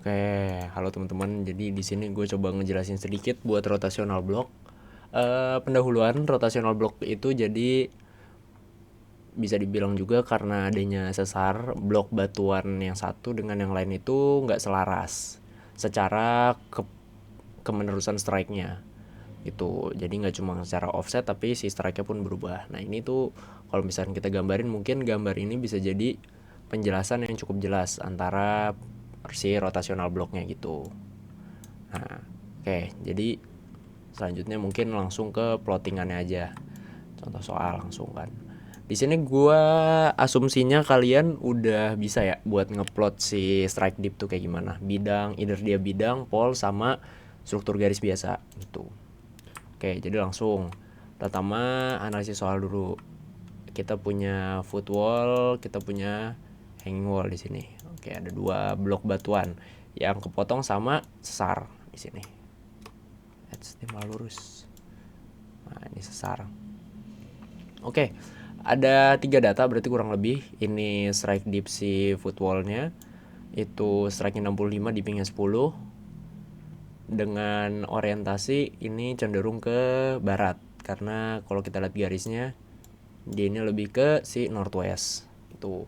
Oke, halo teman-teman. Jadi di sini gue coba ngejelasin sedikit buat rotational block. Pendahuluan rotational block itu jadi bisa dibilang juga karena adanya sesar blok batuan yang satu dengan yang lain itu nggak selaras secara kemenerusan strike-nya gitu. Jadi nggak cuma secara offset tapi si strike-nya pun berubah. Nah ini tuh kalau misalnya kita gambarin, mungkin gambar ini bisa jadi penjelasan yang cukup jelas antara si rotational blocknya gitu. Nah, oke, jadi selanjutnya mungkin langsung ke plottingannya aja. Contoh soal langsung kan. Di sini gua asumsinya kalian udah bisa ya buat ngeplot si strike dip tuh kayak gimana. Bidang, either dia bidang, pole sama struktur garis biasa gitu. Oke, jadi langsung. Pertama analisis soal dulu. Kita punya footwall, kita punya hanging wall di sini. Oke, ada dua blok batuan yang kepotong sama sesar di sini. Ini malah lurus. Nah, ini sesar. Oke, ada tiga data berarti kurang lebih. Ini strike deep si footwallnya. Itu strike-nya 65, dipping-nya 10. Dengan orientasi ini cenderung ke barat. Karena kalau kita lihat garisnya, dia ini lebih ke si northwest. Itu.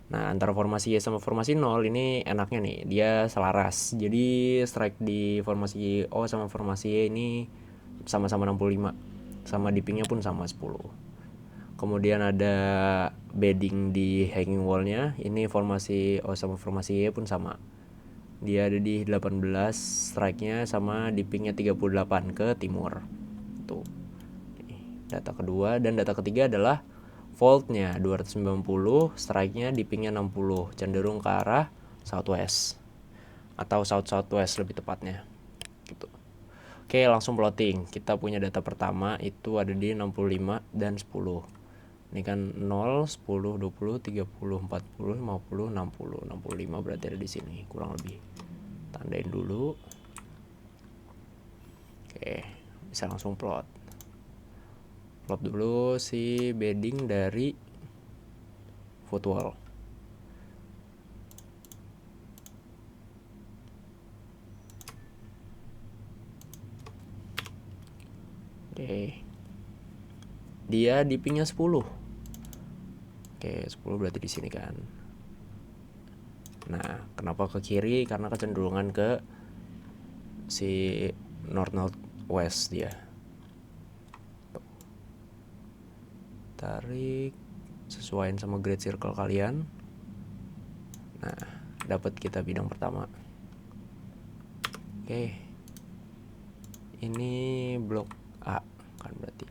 Nah, antara formasi Y sama formasi 0 ini enaknya nih, dia selaras. Jadi strike di formasi O sama formasi Y ini sama-sama 65. Sama dippingnya pun sama 10. Kemudian ada bedding di hanging wallnya. Ini formasi O sama formasi Y pun sama. Dia ada di 18 strike-nya sama dippingnya 38 ke timur. Tuh. Data kedua dan data ketiga adalah fault-nya 290, strike-nya dipping-nya 60, cenderung ke arah southwest atau south-southwest lebih tepatnya. Gitu. Oke, langsung plotting. Kita punya data pertama itu ada di 65 dan 10. Ini kan 0, 10, 20, 30, 40, 50, 60, 65 berarti ada di sini kurang lebih. Tandain dulu. Oke, bisa langsung plot. Plot dulu si bedding dari footwall. Oke. Dia dippingnya 10. Oke, 10 berarti di sini kan. Nah, kenapa ke kiri? Karena kecenderungan ke si north-northwest dia. Tarik, sesuaiin sama grid circle kalian. Nah, dapat kita bidang pertama. Oke. Ini blok A kan berarti.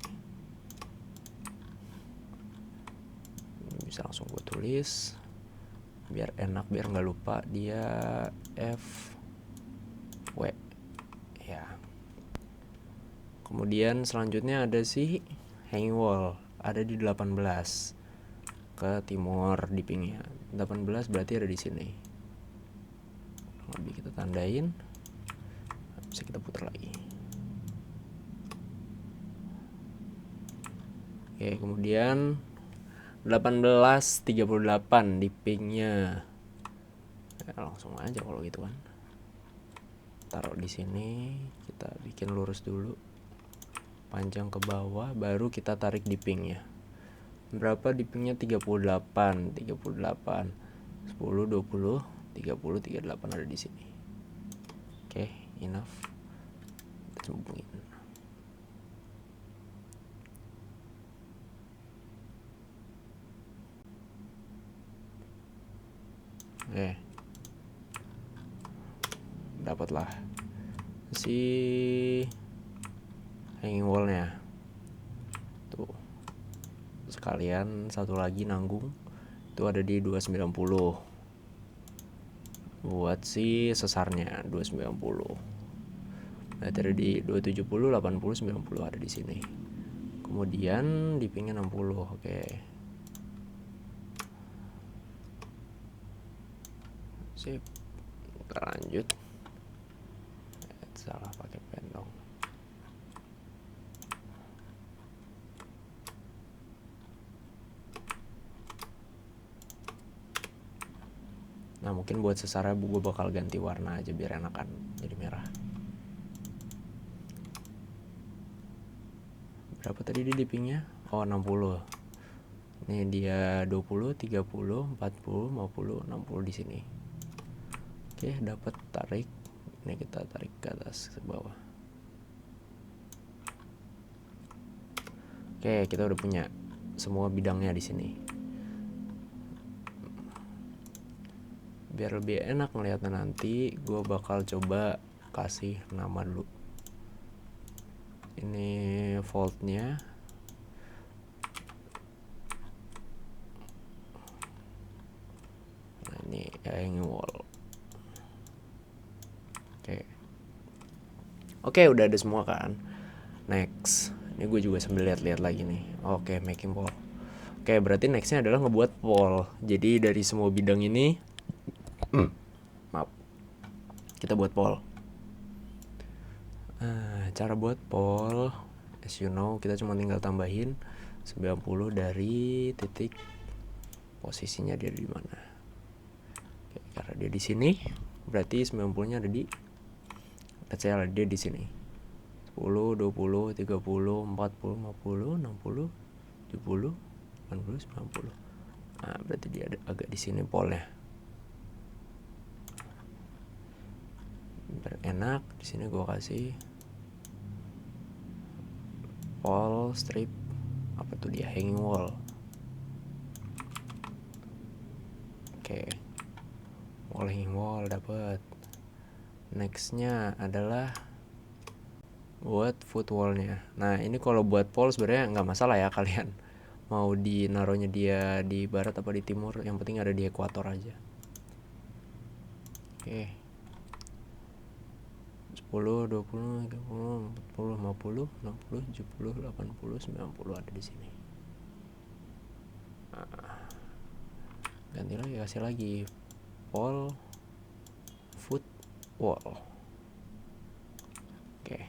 Ini bisa langsung gue tulis biar enak, biar nggak lupa. Dia F W ya. Kemudian selanjutnya ada si hanging wall, ada di 18 ke timur dippingnya. 18 berarti ada di sini. Lebih kita tandain. Bisa kita putar lagi. Oke, kemudian 1838 dippingnya. Ya, langsung aja kalau gitu kan. Taruh di sini, kita bikin lurus dulu. Panjang ke bawah, baru kita tarik dippingnya. Berapa dippingnya? 38, 38, 10, 20, 30, 38 ada di sini. Oke, enough. Kita sambungin. Oke. Dapatlah si hanging wall-nya. Tuh. Sekalian satu lagi nanggung. Itu ada di 290. Buat si sesarnya 290. Berarti ada di 270, 80, 90 ada di sini. Kemudian dippingnya 60. Oke. Sip. Kita lanjut. Salah pakai pen dong. mungkin buat sesarnya gue bakal ganti warna aja biar enakan jadi merah. Berapa tadi di dippingnya? Oh 60. Ini dia 20, 30, 40, 50, 60 di sini. Oke, dapat tarik. Ini kita tarik ke atas ke bawah. Oke, kita udah punya semua bidangnya di sini. Biar lebih enak ngeliatnya nanti, gue bakal coba kasih nama dulu. Ini voltnya. Nah, ini hanging wall. Oke, udah ada semua kan. Next, ini gue juga sambil lihat-lihat lagi nih. Oke, making wall. Oke, berarti nextnya adalah ngebuat wall. Jadi dari semua bidang ini, maaf, kita buat wall. Cara buat wall, as you know, kita cuma tinggal tambahin 90 dari titik posisinya dia di mana. Oke, karena dia di sini, berarti 90-nya ada di, let's say dia di sini. 10, 20, 30, 40, 50, 60, 70, 80, 90. Nah, berarti dia ada agak di sini polnya. Biar enak, di sini gue kasih wall strip, apa tuh dia, hanging wall. Oke, wall hanging wall dapat. Nextnya adalah buat foot wallnya. Nah ini kalau buat wall sebenarnya nggak masalah ya, kalian mau dinaruhnya dia di barat apa di timur, yang penting ada di ekuator aja. Oke, 10, 20, 30, 40, 50, 60, 70, 80, 90 ada di sini. Nah, ganti lagi, kasih lagi wall foot wall. Oke.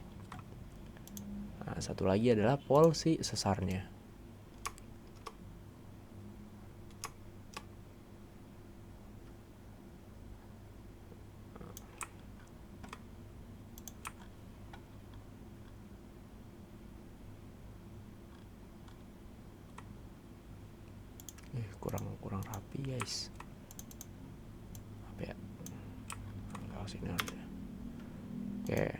Nah, satu lagi adalah wall si sesarnya. Kurang rapi guys. Apa ya? Kalau sini aja. Oke.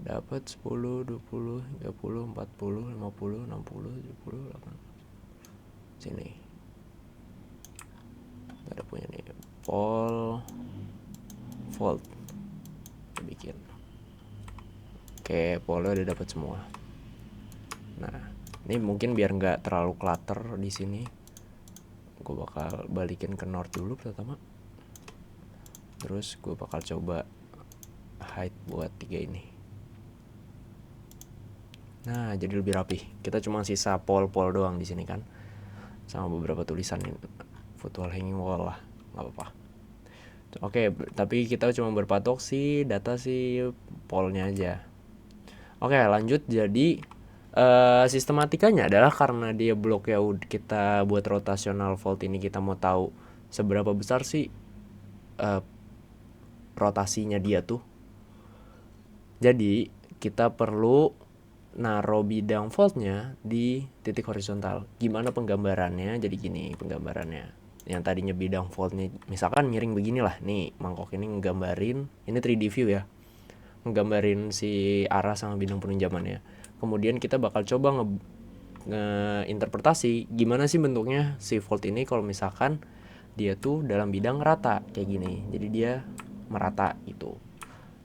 Dapat 10, 20, 30, 40, 50, 60, 70, 80. Sini. Kita punya nih volt. Kita bikin. Oke, polnya udah dapat semua. Nah, ini mungkin biar nggak terlalu clutter di sini, gue bakal balikin ke north dulu pertama. Terus gue bakal coba height buat 3 ini. Nah, jadi lebih rapi. Kita cuma sisa pol-pol doang di sini kan, sama beberapa tulisan ini. Foot wall, hanging wall lah, nggak apa-apa. Oke, tapi kita cuma berpatok si data si polnya aja. Oke, lanjut. Jadi sistematikanya adalah karena dia bloknya kita buat rotational volt ini, kita mau tahu seberapa besar sih rotasinya dia tuh. Jadi kita perlu naruh bidang voltnya di titik horizontal. Gimana penggambarannya? Jadi gini penggambarannya. Yang tadinya bidang voltnya misalkan miring beginilah. Nih mangkok ini nggambarin, ini 3D view ya, nggambarin si arah sama bidang penunjamannya. Kemudian kita bakal coba ngeinterpretasi gimana sih bentuknya si volt ini kalau misalkan dia tuh dalam bidang rata kayak gini. Jadi dia merata itu.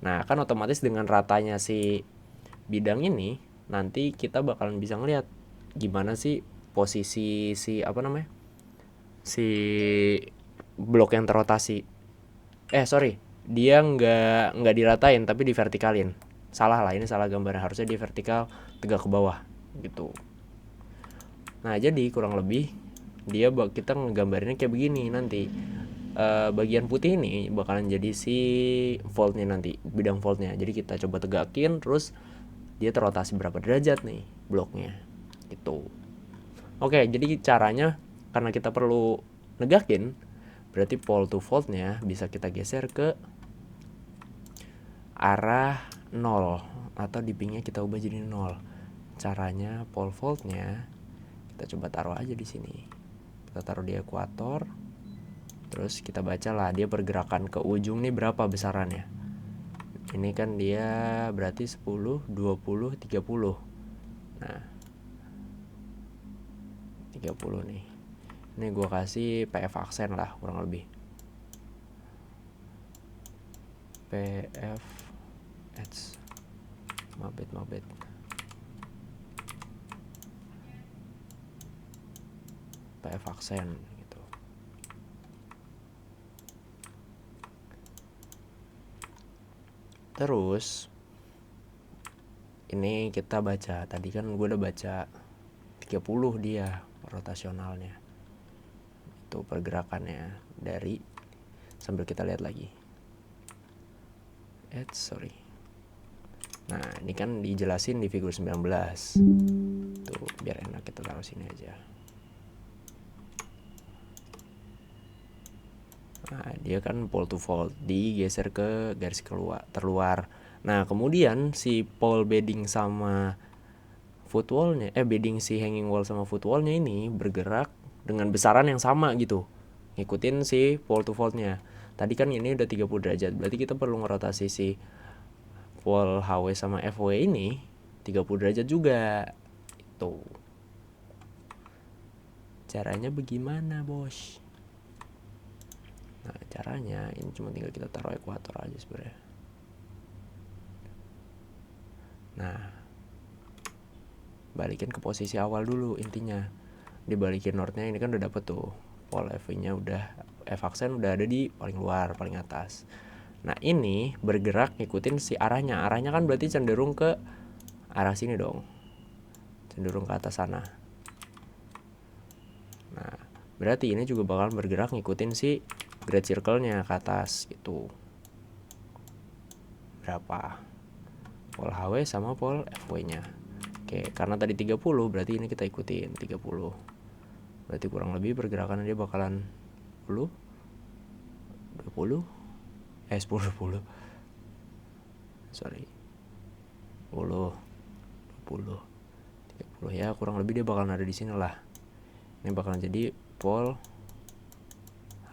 Nah kan otomatis dengan ratanya si bidang ini, nanti kita bakalan bisa ngeliat gimana sih posisi si si blok yang terrotasi. Dia nggak diratain tapi divertikalin. Salah lah, ini salah gambarnya, harusnya di vertikal tegak ke bawah gitu. Nah jadi kurang lebih kita ngegambarinnya kayak begini nanti. Bagian putih ini bakalan jadi si voltnya nanti, bidang voltnya. Jadi kita coba tegakin, terus dia terrotasi berapa derajat nih bloknya gitu. Oke, jadi caranya karena kita perlu negakin, Berarti pole to voltnya bisa kita geser ke arah 0 atau dippingnya kita ubah jadi 0. Caranya pole voltnya kita coba taruh aja di sini. Kita taruh di ekuator. Terus kita baca lah dia pergerakan ke ujung nih berapa besarannya. Ini kan dia berarti 10, 20, 30. Nah, 30 nih. Ini gue kasih PF aksen lah kurang lebih. PF H mabet PF aksen gitu. Terus ini kita baca, tadi kan gue udah baca 30 dia rotasionalnya. Itu pergerakannya dari, sambil kita lihat lagi. Nah, ini kan dijelasin di figur 19. Tuh, biar enak kita taruh sini aja. Nah, dia kan pole to volt, digeser ke garis terluar. Nah, kemudian si pole bedding sama footwallnya, bedding si hanging wall sama footwallnya ini bergerak dengan besaran yang sama gitu, ngikutin si pole to voltnya. Tadi kan ini udah 30 derajat, berarti kita perlu ngerotasi si pole HW sama FW ini 30 derajat juga. Itu caranya bagaimana, bos? Nah, caranya ini cuma tinggal kita taruh ekuator aja sebenarnya. Nah, balikin ke posisi awal dulu intinya. Dibalikin northnya, ini kan udah dapet tuh pole FV-nya, udah F aksen udah ada di paling luar, paling atas. Nah, ini bergerak ngikutin si arahnya. Arahnya kan berarti cenderung ke arah sini dong, cenderung ke atas sana. Nah, berarti ini juga bakal bergerak ngikutin si great circle-nya ke atas gitu. Berapa? Pole HW sama pole FW-nya. Oke, karena tadi 30, berarti ini kita ikutin 30. Berarti kurang lebih pergerakannya dia bakalan 10, 20, 10, 20. Sorry. 10, 20, 30 ya, kurang lebih dia bakalan ada di sini lah. Ini bakalan jadi pole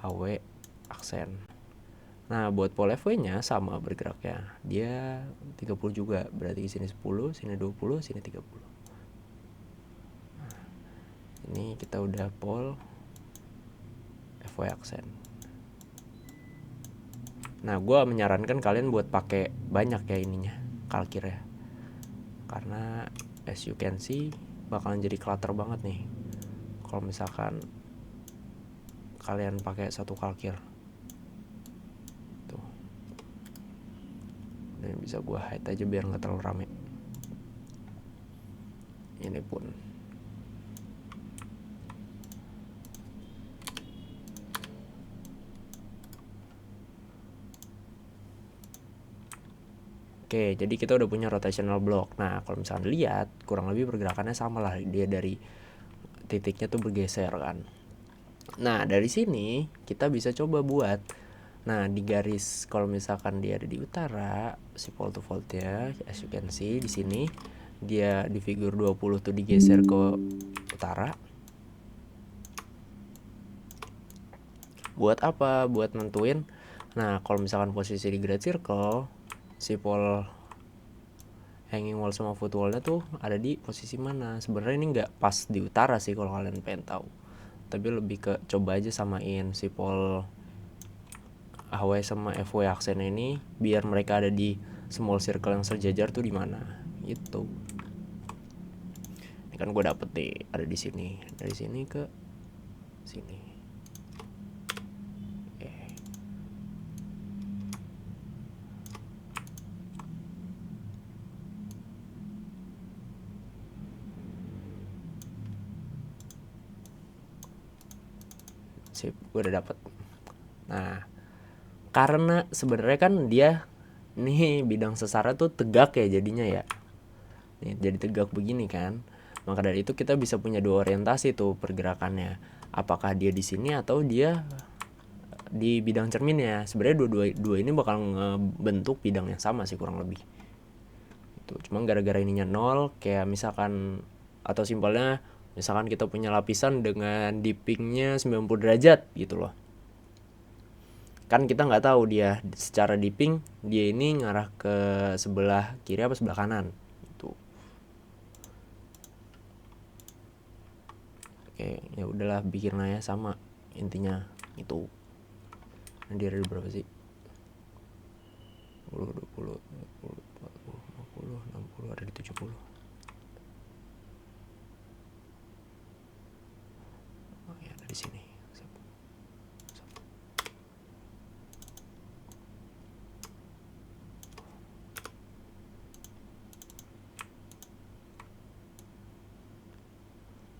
HW aksen. Nah, buat pole FW-nya sama bergeraknya. Dia 30 juga, berarti sini 10, sini 20, sini 30. Nah, ini kita udah pole FW aksen. Nah, gue menyarankan kalian buat pakai banyak ya ininya, kalkir ya. Karena as you can see bakalan jadi clutter banget nih kalau misalkan kalian pakai satu kalkir. Tuh. Ini bisa gue hide aja biar nggak terlalu rame. Ini pun. Oke, jadi kita udah punya rotational block. Nah, kalau misalnya lihat, kurang lebih pergerakannya sama lah. Dia dari titiknya tuh bergeser kan. Nah, dari sini kita bisa coba buat, nah di garis, kalau misalkan dia ada di utara, si pole to voltnya, as you can see di sini, dia di figur 20 tuh digeser ke utara. Buat apa? Buat nentuin. Nah, kalau misalkan posisi di great circle, si pole hanging wall sama footwallnya tuh ada di posisi mana. Sebenarnya ini nggak pas di utara sih kalau kalian pengen tahu, tapi lebih ke coba aja samain si pole HW sama FW aksen ini biar mereka ada di small circle yang sejajar tuh di mana gitu. Ini kan gue dapet nih ada di sini, dari sini ke sini. Sip, gue udah dapet. Nah, karena sebenarnya kan dia nih bidang sesarnya tuh tegak ya jadinya ya. Nih, jadi tegak begini kan. Maka dari itu kita bisa punya dua orientasi tuh pergerakannya. Apakah dia di sini atau dia di bidang cerminnya. Sebenarnya dua ini bakal ngebentuk bidang yang sama sih kurang lebih. Itu cuma gara-gara ininya 0, kayak misalkan atau simpelnya misalkan kita punya lapisan dengan dippingnya 90 derajat gitu loh. Kan kita nggak tahu dia secara dipping dia ini ngarah ke sebelah kiri apa sebelah kanan gitu. Oke, ya udahlah bikin aja sama intinya itu. Nah, dia ada berapa sih? 10, 20, 30, 40, 50, 60, ada di 70. Oh ya, ada di sini.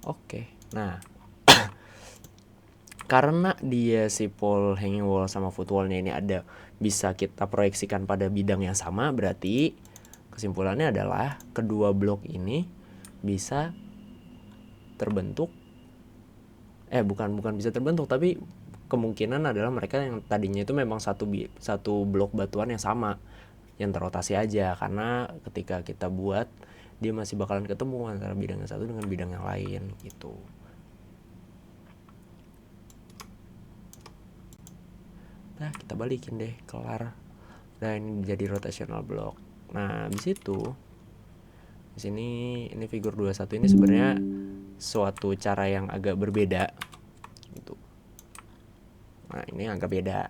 Oke, nah karena dia si pole hanging wall sama foot wallnya ini ada bisa kita proyeksikan pada bidang yang sama, berarti kesimpulannya adalah kedua blok ini bisa terbentuk bukan bisa terbentuk, tapi kemungkinan adalah mereka yang tadinya itu memang satu blok batuan yang sama yang terrotasi aja, karena ketika kita buat dia masih bakalan ketemu antara bidang yang satu dengan bidang yang lain gitu. Nah, kita balikin deh, kelar. Nah, ini jadi rotational block. Nah, habis itu di sini ini figur 21 ini sebenarnya suatu cara yang agak berbeda gitu. Nah, ini agak beda.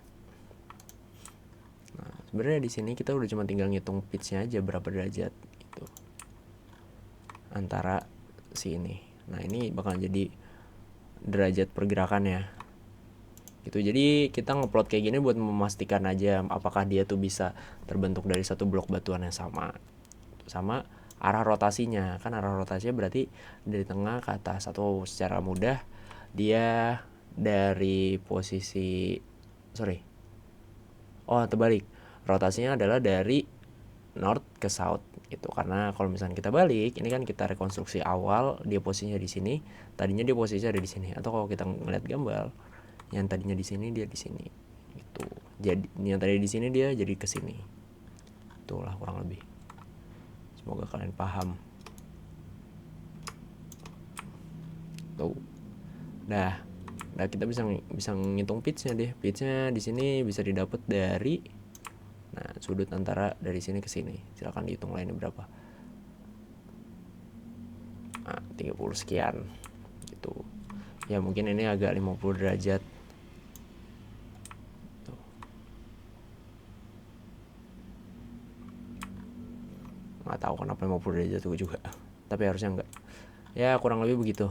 Nah, sebenarnya di sini kita udah cuma tinggal ngitung pitch-nya aja berapa derajat gitu. Antara si ini. Nah, ini bakal jadi derajat pergerakannya. Gitu. Jadi kita ngeplot kayak gini buat memastikan aja apakah dia tuh bisa terbentuk dari satu blok batuan yang sama arah rotasinya. Kan arah rotasinya berarti dari tengah ke atas, atau secara mudah dia dari posisi terbalik, rotasinya adalah dari north ke south gitu. Karena kalau misalnya kita balik, ini kan kita rekonstruksi awal dia posisinya di sini, tadinya dia posisinya ada di sini, atau kalau kita ngeliat gambar yang tadinya di sini dia di sini gitu. Jadi yang tadi di sini dia jadi ke sini. Itulah kurang lebih. Semoga kalian paham. Tuh. Nah, kita bisa ngitung pitch-nya deh. Pitch-nya di sini bisa didapat dari sudut antara dari sini ke sini. Silakan dihitung lainnya berapa. 30 sekian gitu. Ya mungkin ini agak 50 derajat. Nggak tahu kenapa 50 derajat itu juga, tapi harusnya enggak. Ya kurang lebih begitu.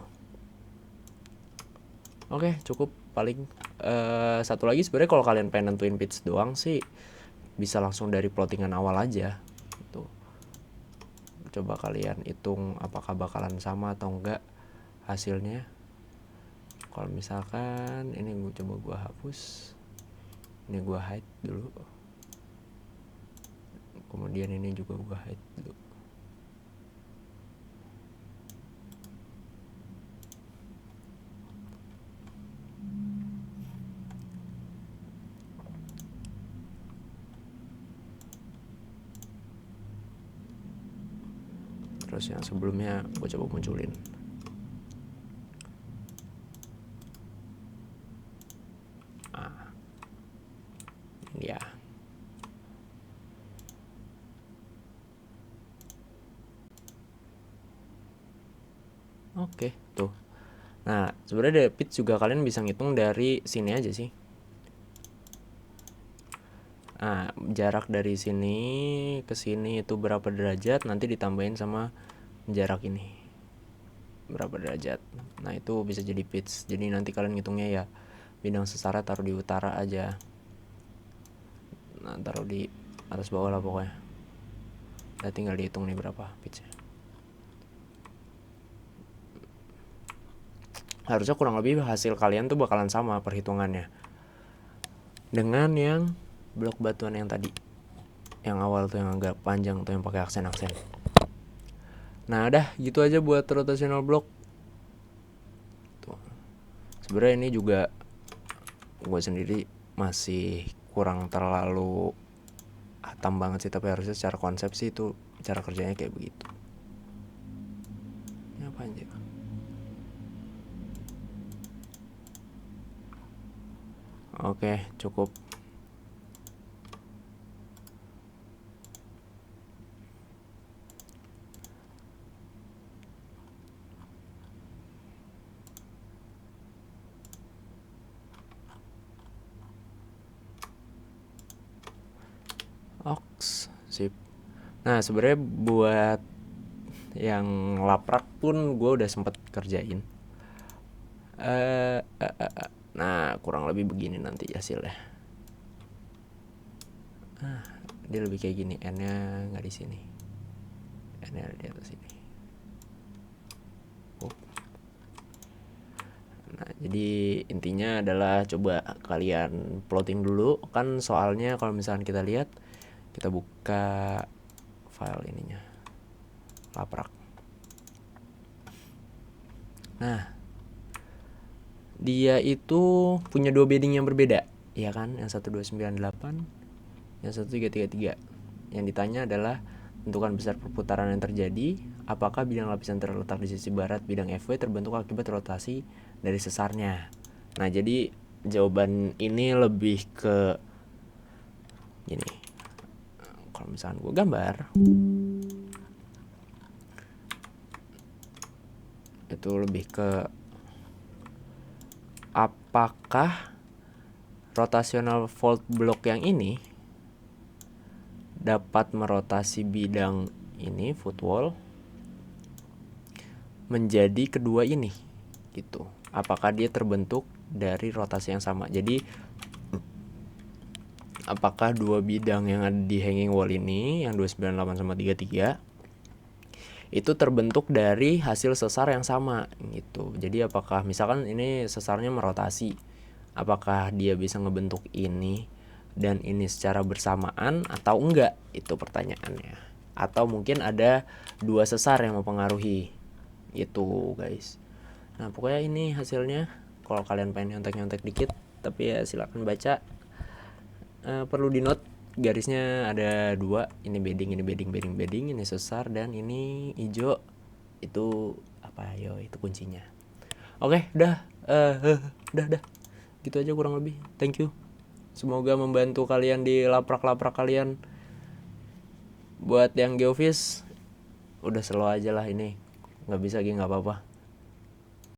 Oke, cukup. Paling satu lagi sebenarnya kalau kalian pengen nentuin pitch doang sih bisa langsung dari plottingan awal aja gitu. Coba kalian hitung apakah bakalan sama atau enggak hasilnya. Kalau misalkan ini gue hapus, ini gue hide dulu, kemudian ini juga gue hide dulu. Terus yang sebelumnya gue coba munculin. Ya. Oke, tuh. Nah, sebenarnya dari pitch juga kalian bisa ngitung dari sini aja sih. Nah, jarak dari sini ke sini itu berapa derajat, nanti ditambahin sama jarak ini berapa derajat. Nah, itu bisa jadi pitch. Jadi nanti kalian ngitungnya ya bidang sesara taruh di utara aja. Nah, taruh di atas bawah lah pokoknya. Nah, tinggal dihitung nih berapa pitchnya. Harusnya kurang lebih hasil kalian tuh bakalan sama perhitungannya dengan yang blok batuan yang tadi, yang awal tuh yang agak panjang tuh yang pakai aksen-aksen. Nah, udah gitu aja buat rotational block. Tuh. Sebenarnya ini juga gue sendiri masih kurang terlalu hatam banget sih, tapi harusnya secara konsep sih itu cara kerjanya kayak begitu. Ini apa aja? Oke, cukup. Oks, sip. Nah, sebenarnya buat yang laprak pun gue udah sempet kerjain. Nah, kurang lebih begini nanti hasilnya. Dia lebih kayak gini, n-nya nggak di sini, n-nya ada di atas sini. Nah, jadi intinya adalah coba kalian plotting dulu kan soalnya. Kalau misalkan kita lihat, kita buka file ininya, laprak. Nah, dia itu punya 2 bedding yang berbeda, ya kan? Yang 1298, yang 1333. Yang ditanya adalah tentukan besar perputaran yang terjadi. Apakah bidang lapisan terletak di sisi barat bidang FW terbentuk akibat rotasi dari sesarnya? Nah, jadi jawaban ini lebih ke gini. Kalau misalkan gue gambar, itu lebih ke apakah rotational fault block yang ini dapat merotasi bidang ini, footwall, menjadi kedua ini gitu. Apakah dia terbentuk dari rotasi yang sama? Jadi apakah dua bidang yang ada di hanging wall ini, yang 298 sama 33, itu terbentuk dari hasil sesar yang sama gitu. Jadi apakah misalkan ini sesarnya merotasi, apakah dia bisa ngebentuk ini dan ini secara bersamaan atau enggak, itu pertanyaannya. Atau mungkin ada dua sesar yang mempengaruhi itu, guys. Nah, pokoknya ini hasilnya. Kalau kalian pengen nyontek-nyontek dikit, tapi ya silakan baca. Perlu di note garisnya ada 2, ini bedding, ini sesar, dan ini hijau. Itu apa yo, itu kuncinya. Oke, udah gitu aja kurang lebih. Thank you. Semoga membantu kalian di laprak-laprak kalian. Buat yang geofis, udah slow aja lah ini. Nggak bisa gini, nggak apa-apa.